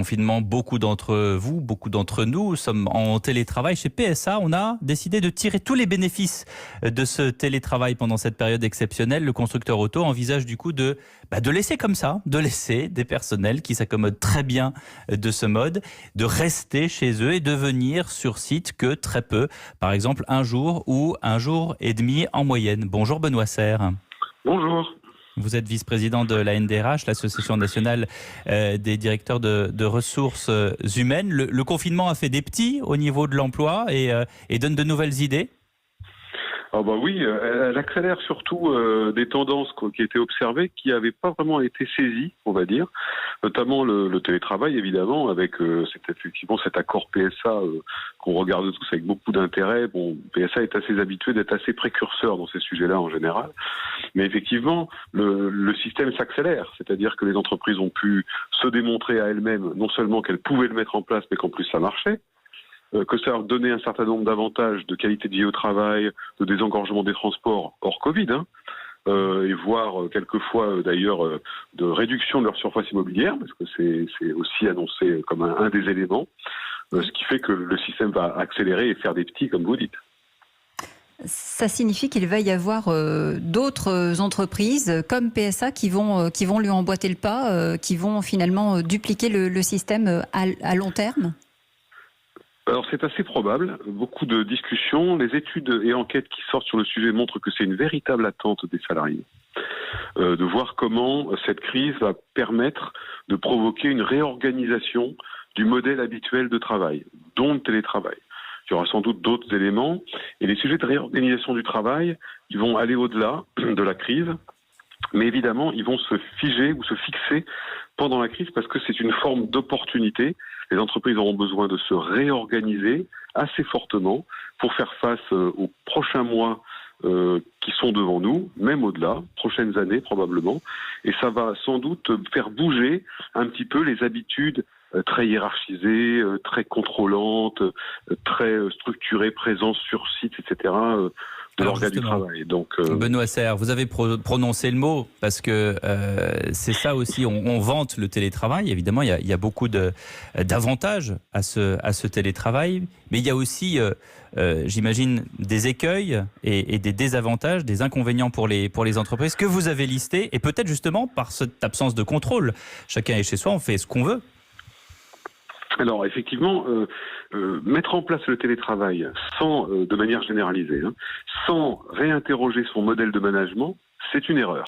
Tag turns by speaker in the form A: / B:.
A: Confinement, beaucoup d'entre vous, beaucoup d'entre nous sommes en télétravail. Chez PSA, on a décidé de tirer tous les bénéfices de ce télétravail pendant cette période exceptionnelle. Le constructeur auto envisage du coup de laisser comme ça, de laisser des personnels qui s'accommodent très bien de ce mode, de rester chez eux et de venir sur site que très peu. Par exemple, un jour ou un jour et demi en moyenne. Bonjour Benoît Serre.
B: Bonjour.
A: Vous êtes vice-président de la NDRH, l'Association nationale des directeurs de ressources humaines. Le confinement a fait des petits au niveau de l'emploi et donne de nouvelles idées.
B: Ah bah oui, elle accélère surtout des tendances qui étaient observées, qui n'avaient pas vraiment été saisies, on va dire, notamment le télétravail évidemment, avec effectivement cet accord PSA qu'on regarde tous avec beaucoup d'intérêt. Bon, PSA est assez habitué d'être assez précurseur dans ces sujets-là en général, mais effectivement le système s'accélère, c'est-à-dire que les entreprises ont pu se démontrer à elles-mêmes non seulement qu'elles pouvaient le mettre en place, mais qu'en plus ça marchait. Que ça leur donnait un certain nombre d'avantages de qualité de vie au travail, de désengorgement des transports hors Covid, et voire quelquefois d'ailleurs de réduction de leur surface immobilière, parce que c'est aussi annoncé comme un des éléments, ce qui fait que le système va accélérer et faire des petits, comme vous dites.
C: Ça signifie qu'il va y avoir d'autres entreprises comme PSA qui vont lui emboîter le pas, qui vont finalement dupliquer le système à long terme ?
B: Alors c'est assez probable, beaucoup de discussions, les études et enquêtes qui sortent sur le sujet montrent que c'est une véritable attente des salariés, de voir comment cette crise va permettre de provoquer une réorganisation du modèle habituel de travail, dont le télétravail. Il y aura sans doute d'autres éléments, et les sujets de réorganisation du travail, ils vont aller au-delà de la crise, mais évidemment, ils vont se figer ou se fixer pendant la crise parce que c'est une forme d'opportunité. Les entreprises auront besoin de se réorganiser assez fortement pour faire face aux prochains mois qui sont devant nous, même au-delà, prochaines années probablement. Et ça va sans doute faire bouger un petit peu les habitudes très hiérarchisées, très contrôlantes, très structurées, présence sur site, etc., de l'organe du travail. Donc,
A: Benoît Serre, vous avez prononcé le mot parce que c'est ça aussi, on vante le télétravail. Évidemment, il y a beaucoup d'avantages à ce télétravail, mais il y a aussi, j'imagine, des écueils et des désavantages, des inconvénients pour les entreprises que vous avez listés, et peut-être justement par cette absence de contrôle. Chacun est chez soi, on fait ce qu'on veut.
B: Alors effectivement, mettre en place le télétravail sans, de manière généralisée, sans réinterroger son modèle de management, c'est une erreur.